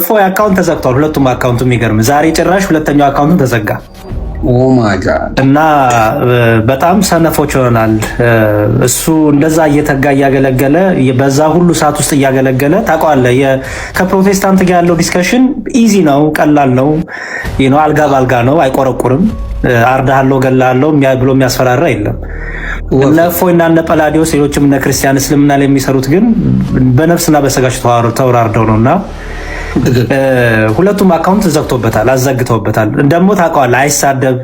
ፎይ አካውንት ተዘግቷል። ሁለቱም አካውንቱ የሚገርም ዛሬ ጭራሽ ሁለተኛው አካውንቱ ተዘጋ። ኦ ማይ ጋድ እና በጣም ሰነፎች ሆናል። እሱ እንደዛ እየተጋ እያገለገለ በዛ ሁሉ ሰዓት ውስጥ እያገለገለ ታውቀዋለህ። ከፕሮቴስታንት ጋር ያለው ዲስከሽን ኢዚ ነው፣ ቀላል ነው፣ አልጋ ባልጋ ነው፣ አይቆረቁርም። አርዳሃለሁ ገላለሁ ብሎ የሚያስፈራራ የለም። እነ እፎይና እነ ጳላዲዮስ ሌሎችም እነ ክርስቲያን እስልምና ላይ የሚሰሩት ግን በነፍስና በስጋቸው ተወራርደው ነውና ሁለቱም አካውንት ዘግቶበታል፣ አዘግተውበታል። ደግሞ ታውቀዋለህ አይሳደብ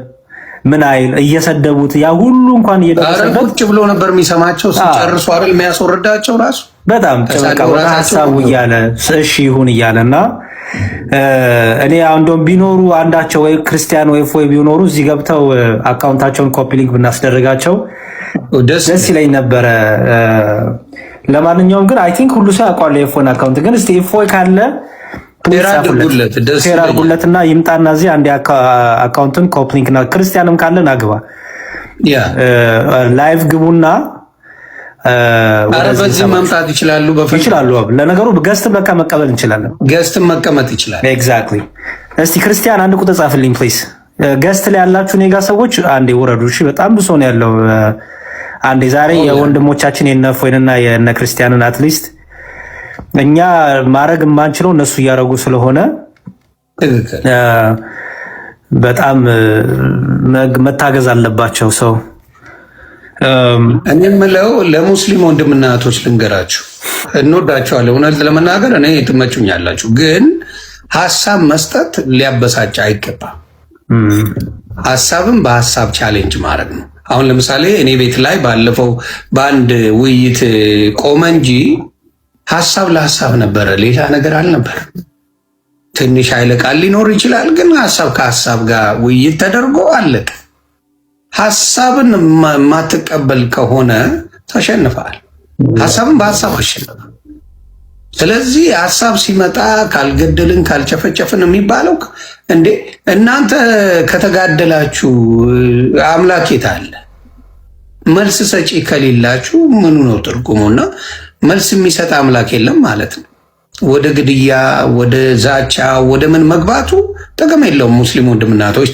ምን አይል እየሰደቡት ያ ሁሉ እንኳን እየደረሰበት ቁጭ ብሎ ነበር የሚሰማቸው። ሲጨርሱ አይደል የሚያስወርዳቸው ራሱ በጣም ጨበቃ ወደ ሐሳቡ እያለ እሺ ይሁን እያለና እኔ እንደውም ቢኖሩ አንዳቸው ወይ ክርስቲያን ወይ ፎይ ቢኖሩ እዚህ ገብተው አካውንታቸውን ኮፒ ሊንክ ብናስደርጋቸው ደስ ይለኝ ነበረ። ለማንኛውም ግን አይ ቲንክ ሁሉ ሰው ያውቃል የፎን አካውንት። ግን እስቲ ፎይ ካለ ሼር አድርጉለትና ይምጣና እዚህ አንድ አካውንትን ኮፒ ሊንክና ክርስቲያንም ካለን አግባ ላይቭ ግቡና በዚህ መምጣት ይችላሉ። ይችላሉ። ለነገሩ ገስት በቃ መቀበል እንችላለን። ገስት መቀመጥ ይችላል። ኤግዛክትሊ። እስቲ ክርስቲያን አንድ ቁጥር ጻፍልኝ ፕሊዝ። ገስት ላይ ያላችሁ ኔጋ ሰዎች አንዴ ወረዱ። እሺ፣ በጣም ብሶ ነው ያለው። አንዴ ዛሬ የወንድሞቻችን የነ ፎይንና የነ ክርስቲያንን አትሊስት እኛ ማድረግ የማንችለው እነሱ እያደረጉ ስለሆነ በጣም መታገዝ አለባቸው ሰው። እኔ የምለው ለሙስሊም ወንድምና እህቶች ልንገራችሁ፣ እንወዳቸዋለን። እውነት ለመናገር እኔ ትመቹኛላችሁ፣ ግን ሀሳብ መስጠት ሊያበሳጭ አይገባም። ሀሳብም በሀሳብ ቻሌንጅ ማድረግ ነው። አሁን ለምሳሌ እኔ ቤት ላይ ባለፈው በአንድ ውይይት ቆመ እንጂ ሀሳብ ለሀሳብ ነበረ፣ ሌላ ነገር አልነበር። ትንሽ ኃይለ ቃል ሊኖር ይችላል፣ ግን ሀሳብ ከሀሳብ ጋር ውይይት ተደርጎ አለቀ። ሀሳብን የማትቀበል ከሆነ ተሸንፈሃል። ሀሳብን በሀሳብ አሸንፍ። ስለዚህ ሀሳብ ሲመጣ ካልገደልን ካልጨፈጨፍን የሚባለው እንዴ እናንተ ከተጋደላችሁ አምላክ የት አለ? መልስ ሰጪ ከሌላችሁ ምኑ ነው ትርጉሙና? መልስ የሚሰጥ አምላክ የለም ማለት ነው። ወደ ግድያ፣ ወደ ዛቻ፣ ወደ ምን መግባቱ ጥቅም የለውም። ሙስሊም ወንድምናቶች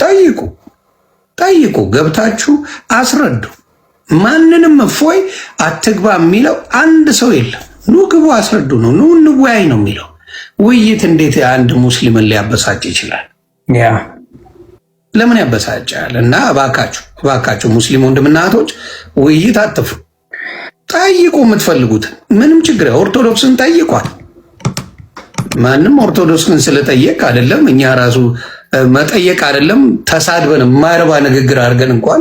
ጠይቁ፣ ገብታችሁ አስረዱ። ማንንም እፎይ አትግባ የሚለው አንድ ሰው የለም። ኑ ግቡ፣ አስረዱ ነው። ኑ እንወያይ ነው የሚለው። ውይይት እንዴት አንድ ሙስሊምን ሊያበሳጭ ይችላል? ለምን ያበሳጫል? እና እባካችሁ ሙስሊም ወንድምናቶች ውይይት አትፍሩ። ጠይቁ የምትፈልጉትን። ምንም ችግር ኦርቶዶክስን ጠይቋል። ማንም ኦርቶዶክስን ስለጠየቅ አይደለም እኛ ራሱ መጠየቅ አይደለም ተሳድበን የማይረባ ንግግር አድርገን እንኳን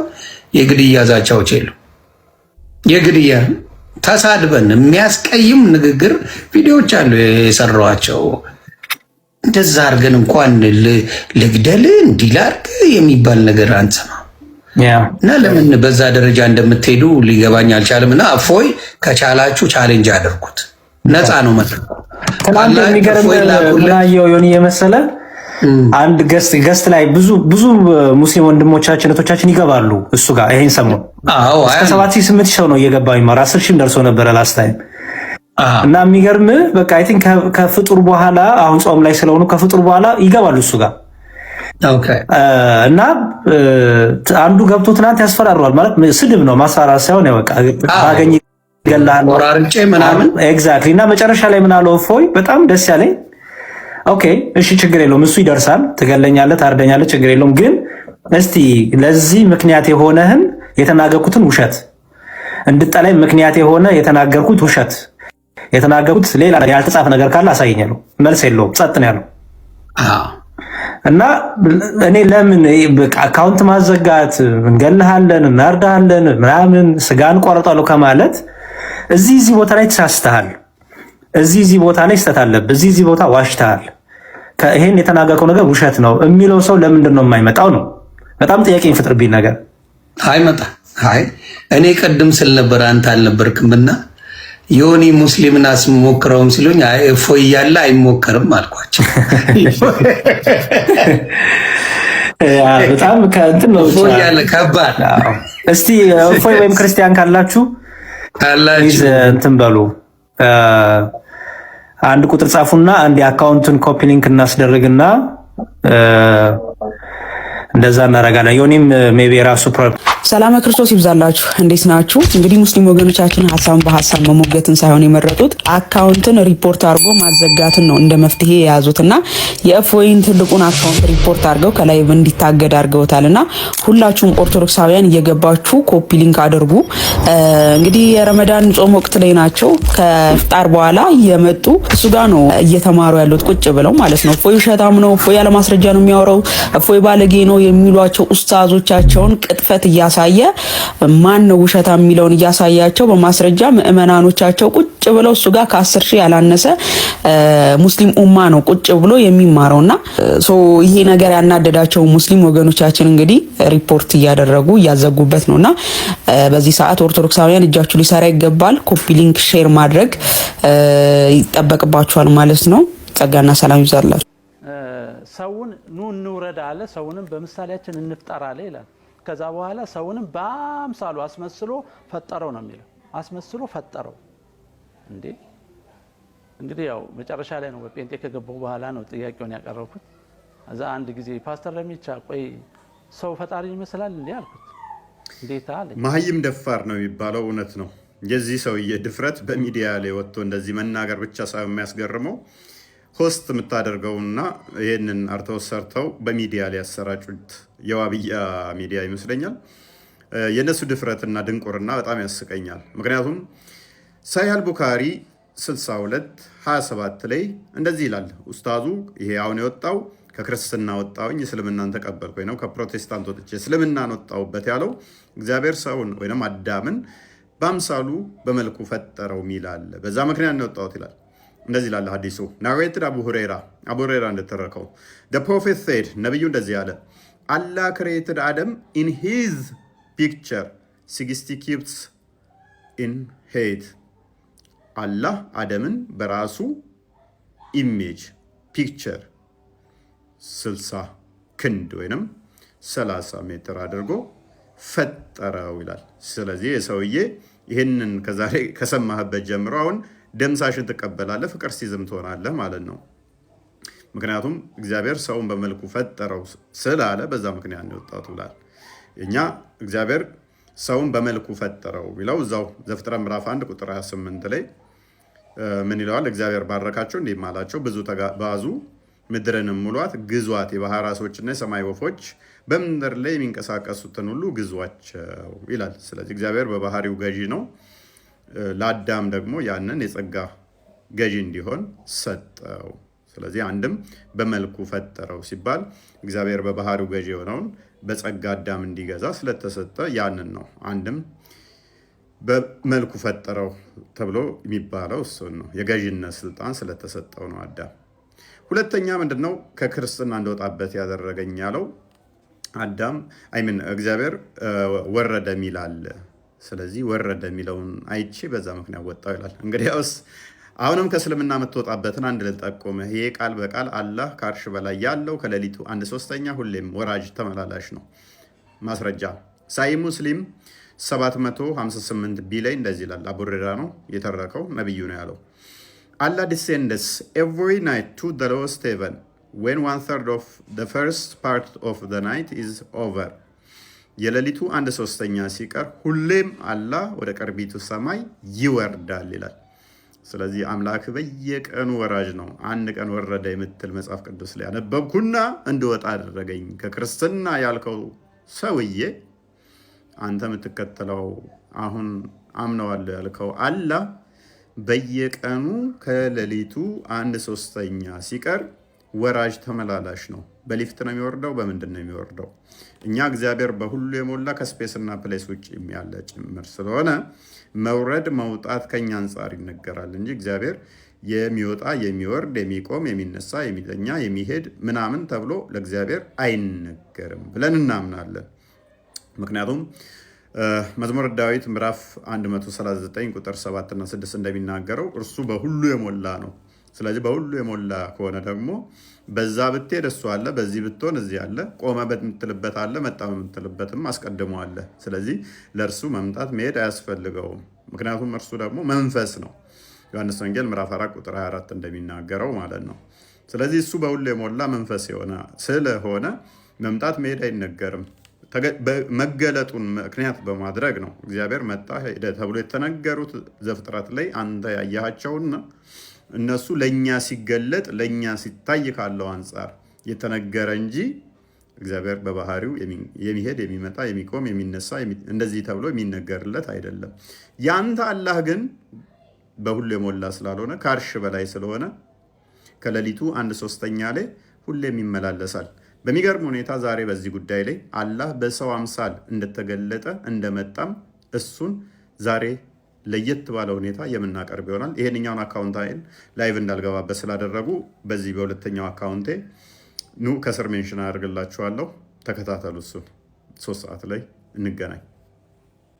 የግድያ ዛቻዎች የሉ። የግድያ ተሳድበን የሚያስቀይም ንግግር ቪዲዮዎች አሉ የሰራኋቸው። እንደዛ አድርገን እንኳን ልግደል እንዲላርግ የሚባል ነገር አንሰማ እና ለምን በዛ ደረጃ እንደምትሄዱ ሊገባኝ አልቻለም። እና እፎይ ከቻላችሁ ቻሌንጅ አድርጉት። ነፃ ነው መድረኩ። ትናንት የሚገርም ምናየው ዮኒ የመሰለ አንድ ገስት ላይ ብዙ ሙስሊም ወንድሞቻችን እህቶቻችን ይገባሉ እሱ ጋር። ይሄን ሰሞን እስከ 7,000 8,000 ሰው ነው እየገባ የሚማር 10,000 ደርሶ ነበረ ላስት ታይም። እና የሚገርም በቃ አይ ቲንክ ከፍጡር በኋላ አሁን ጾም ላይ ስለሆኑ ከፍጡር በኋላ ይገባሉ እሱ ጋር። እና አንዱ ገብቶ ትናንት ያስፈራረዋል። ማለት ስድብ ነው ማስፈራራት ሳይሆን ያው በቃ ባገኝ ይገላል ወራርጬ ምናምን ኤግዛክትሊ። እና መጨረሻ ላይ ምን አለው እፎይ በጣም ደስ ያለኝ ኦኬ እሺ ችግር የለውም እሱ ይደርሳል፣ ትገለኛለህ፣ ታርደኛለህ፣ ችግር የለውም ግን እስቲ ለዚህ ምክንያት የሆነህን የተናገርኩትን ውሸት እንድጠላይ ምክንያት የሆነ የተናገርኩት ውሸት የተናገርኩት ሌላ ያልተጻፈ ነገር ካለ አሳየኛለሁ። መልስ የለውም፣ ጸጥ ነው ያለው። እና እኔ ለምን አካውንት ማዘጋት እንገልሃለን፣ እናርዳሃለን፣ ምናምን ስጋን ቆርጣለሁ ከማለት እዚህ ቦታ ላይ ተሳስተሃል፣ እዚህ ቦታ ላይ ስህተት አለብህ፣ እዚህ ቦታ ዋሽተሃል፣ ይሄን የተናገርከው ነገር ውሸት ነው የሚለው ሰው ለምንድን ነው የማይመጣው? ነው በጣም ጥያቄ የሚፈጥርብኝ ነገር። አይመጣ እኔ ቅድም ስል ነበር አንተ አልነበርክምና ዮኒ ሙስሊምን አስሞክረውም ሲሉኝ እፎይ እያለ አይሞከርም አልኳቸው። በጣም ከእንትን ነው እፎይ እያለ ከባድ። እስቲ እፎይ ወይም ክርስቲያን ካላችሁ እንትን በሉ አንድ ቁጥር ጻፉና አንድ የአካውንቱን ኮፒ ሊንክ እናስደርግና እንደዛ እናደርጋለን። ዮኒም ሜቢ ራሱ ሰላም ክርስቶስ ይብዛላችሁ። እንዴት ናችሁ? እንግዲህ ሙስሊም ወገኖቻችን ሀሳብን በሀሳብ መሞገትን ሳይሆን የመረጡት አካውንትን ሪፖርት አድርጎ ማዘጋትን ነው እንደ መፍትሄ የያዙትና የእፎይን ትልቁን አካውንት ሪፖርት አድርገው ከላይ እንዲታገድ አድርገውታልና ሁላችሁም ኦርቶዶክሳውያን እየገባችሁ ኮፒ ሊንክ አድርጉ። እንግዲህ የረመዳን ጾም ወቅት ላይ ናቸው። ከፍጣር በኋላ እየመጡ እሱ ጋር ነው እየተማሩ ያሉት ቁጭ ብለው ማለት ነው። እፎይ ውሸታም ነው፣ እፎይ ያለ ማስረጃ ነው የሚያወራው፣ እፎይ ባለጌ ነው የሚሏቸው ኡስታዞቻቸውን ቅጥፈት እያሳየ ማን ነው ውሸታ የሚለውን እያሳያቸው በማስረጃ ምእመናኖቻቸው ቁጭ ብለው እሱ ጋር ከ10 ሺህ ያላነሰ ሙስሊም ኡማ ነው ቁጭ ብሎ የሚማረውና ይሄ ነገር ያናደዳቸው ሙስሊም ወገኖቻችን እንግዲህ ሪፖርት እያደረጉ እያዘጉበት ነውና በዚህ ሰዓት ኦርቶዶክሳውያን እጃችሁ ሊሰራ ይገባል። ኮፒ ሊንክ ሼር ማድረግ ይጠበቅባችኋል ማለት ነው። ጸጋና ሰላም ይብዛላችሁ። ሰውን ኑ እንውረድ አለ፣ ሰውንም በምሳሌያችን እንፍጠር አለ ይላል። ከዛ በኋላ ሰውንም በአምሳሉ አስመስሎ ፈጠረው ነው የሚለው። አስመስሎ ፈጠረው እንዴ! እንግዲህ ያው መጨረሻ ላይ ነው በጴንጤ ከገባው በኋላ ነው ጥያቄውን ያቀረብኩት። እዛ አንድ ጊዜ ፓስተር ለሚቻ ቆይ ሰው ፈጣሪ ይመስላል እንዴ አልኩት። እንዴት አለ። መሀይም ደፋር ነው የሚባለው እውነት ነው። የዚህ ሰውዬ ድፍረት በሚዲያ ላይ ወጥቶ እንደዚህ መናገር ብቻ ሳይሆን የሚያስገርመው ሆስት የምታደርገውና ይህንን አርተው ሰርተው በሚዲያ ላይ ያሰራጩት የዋብያ ሚዲያ ይመስለኛል። የእነሱ ድፍረትና ድንቁርና በጣም ያስቀኛል። ምክንያቱም ሳሂህ አልቡኻሪ 62:27 ላይ እንደዚህ ይላል። ኡስታዙ ይሄ አሁን የወጣው ከክርስትና ወጣሁኝ እስልምናን ተቀበልኩኝ ነው፣ ከፕሮቴስታንት ወጥቼ እስልምናን ወጣሁበት ያለው እግዚአብሔር ሰውን ወይም አዳምን በአምሳሉ በመልኩ ፈጠረው ሚላል። በዛ ምክንያት ነው የወጣሁት ይላል። እንደዚህ ይላል ሐዲሱ ናሬትድ አቡ ሁረይራ እንደተረከው the prophet said ነብዩ እንደዚህ ያለ Allah created Adam in his picture 60 cubits in height አላህ አደምን በራሱ ኢሜጅ ፒክቸር 60 ክንድ ወይንም 30 ሜትር አድርጎ ፈጠረው ይላል። ስለዚህ የሰውዬ ይህንን ከዛሬ ከሰማህበት ጀምሮ አሁን ደምሳሽን ትቀበላለህ፣ ፍቅር ሲዝም ትሆናለህ ማለት ነው። ምክንያቱም እግዚአብሔር ሰውን በመልኩ ፈጠረው ስላለ በዛ ምክንያት ነው የወጣው ብሏል። እኛ እግዚአብሔር ሰውን በመልኩ ፈጠረው ቢለው እዛው ዘፍጥረት ምዕራፍ 1 ቁጥር 28 ላይ ምን ይለዋል? እግዚአብሔር ባረካቸው እንዲህም አላቸው ብዙ ተባዙ ምድርንም ሙሏት፣ ግዟት፣ የባህር ዓሦችና የሰማይ ወፎች በምድር ላይ የሚንቀሳቀሱትን ሁሉ ግዟቸው ይላል። ስለዚህ እግዚአብሔር በባህሪው ገዢ ነው። ለአዳም ደግሞ ያንን የጸጋ ገዢ እንዲሆን ሰጠው። ስለዚህ አንድም በመልኩ ፈጠረው ሲባል እግዚአብሔር በባህሪው ገዢ የሆነውን በጸጋ አዳም እንዲገዛ ስለተሰጠ ያንን ነው። አንድም በመልኩ ፈጠረው ተብሎ የሚባለው እሱን ነው፣ የገዢነት ስልጣን ስለተሰጠው ነው አዳም። ሁለተኛ ምንድነው ከክርስትና እንደወጣበት ያደረገኝ ያለው አዳም እግዚአብሔር ወረደ ሚላል። ስለዚህ ወረደ የሚለውን አይቼ በዛ ምክንያት ወጣው ይላል። እንግዲያውስ አሁንም ከእስልምና የምትወጣበትን አንድ ልጠቁምህ። ይሄ ቃል በቃል አላህ ከአርሽ በላይ ያለው ከሌሊቱ 1/3 ሁሌም ወራጅ ተመላላሽ ነው። ማስረጃ ሳሂህ ሙስሊም 758 ቢ ላይ እንደዚህ ይላል። አቡ ሁረይራ ነው የተረከው፣ ነብዩ ነው ያለው Allah descends every night to the lowest heaven when 1/3 of the first part of the night is over. የሌሊቱ 1/3 ሲቀር ሁሌም አላህ ወደ ቀርቢቱ ሰማይ ይወርዳል ይላል። ስለዚህ አምላክ በየቀኑ ወራጅ ነው። አንድ ቀን ወረደ የምትል መጽሐፍ ቅዱስ ላይ አነበብኩና እንድወጣ አደረገኝ። ከክርስትና ያልከው ሰውዬ አንተ የምትከተለው አሁን አምነዋለሁ ያልከው አላህ በየቀኑ ከሌሊቱ 1/3 ሲቀር ወራጅ ተመላላሽ ነው። በሊፍት ነው የሚወርደው? በምንድን ነው የሚወርደው? እኛ እግዚአብሔር በሁሉ የሞላ ከስፔስና ፕሌስ ውጭ ያለ ጭምር ስለሆነ መውረድ መውጣት ከኛ አንጻር ይነገራል እንጂ እግዚአብሔር የሚወጣ የሚወርድ የሚቆም የሚነሳ የሚተኛ የሚሄድ ምናምን ተብሎ ለእግዚአብሔር አይነገርም ብለን እናምናለን። ምክንያቱም መዝሙረ ዳዊት ምዕራፍ 139 ቁጥር 7 እና 6 እንደሚናገረው እርሱ በሁሉ የሞላ ነው። ስለዚህ በሁሉ የሞላ ከሆነ ደግሞ በዛ ብትሄድ እሱ አለ፣ በዚህ ብትሆን እዚህ አለ፣ ቆመ በምትልበት አለ፣ መጣ በምትልበትም አስቀድሞ አለ። ስለዚህ ለእርሱ መምጣት መሄድ አያስፈልገውም። ምክንያቱም እርሱ ደግሞ መንፈስ ነው። ዮሐንስ ወንጌል ምዕራፍ 4 ቁጥር 24 እንደሚናገረው ማለት ነው። ስለዚህ እሱ በሁሉ የሞላ መንፈስ የሆነ ስለሆነ መምጣት መሄድ አይነገርም። መገለጡን ምክንያት በማድረግ ነው እግዚአብሔር መጣ ሄደ ተብሎ የተነገሩት ዘፍጥረት ላይ አንተ ያያቸውና እነሱ ለእኛ ሲገለጥ ለእኛ ሲታይ ካለው አንጻር የተነገረ እንጂ እግዚአብሔር በባህሪው የሚሄድ የሚመጣ የሚቆም የሚነሳ እንደዚህ ተብሎ የሚነገርለት አይደለም። ያንተ አላህ ግን በሁሉ የሞላ ስላልሆነ ከአርሽ በላይ ስለሆነ ከሌሊቱ 1/3 ላይ ሁሌም ይመላለሳል። በሚገርም ሁኔታ ዛሬ በዚህ ጉዳይ ላይ አላህ በሰው አምሳል እንደተገለጠ እንደመጣም እሱን ዛሬ ለየት ባለ ሁኔታ የምናቀርብ ይሆናል። ይሄንኛውን አካውንታይን ላይቭ እንዳልገባበት ስላደረጉ በዚህ በሁለተኛው አካውንቴ ከስር ሜንሽን አደርግላችኋለሁ። ተከታተሉ። እሱን 3 ሰዓት ላይ እንገናኝ።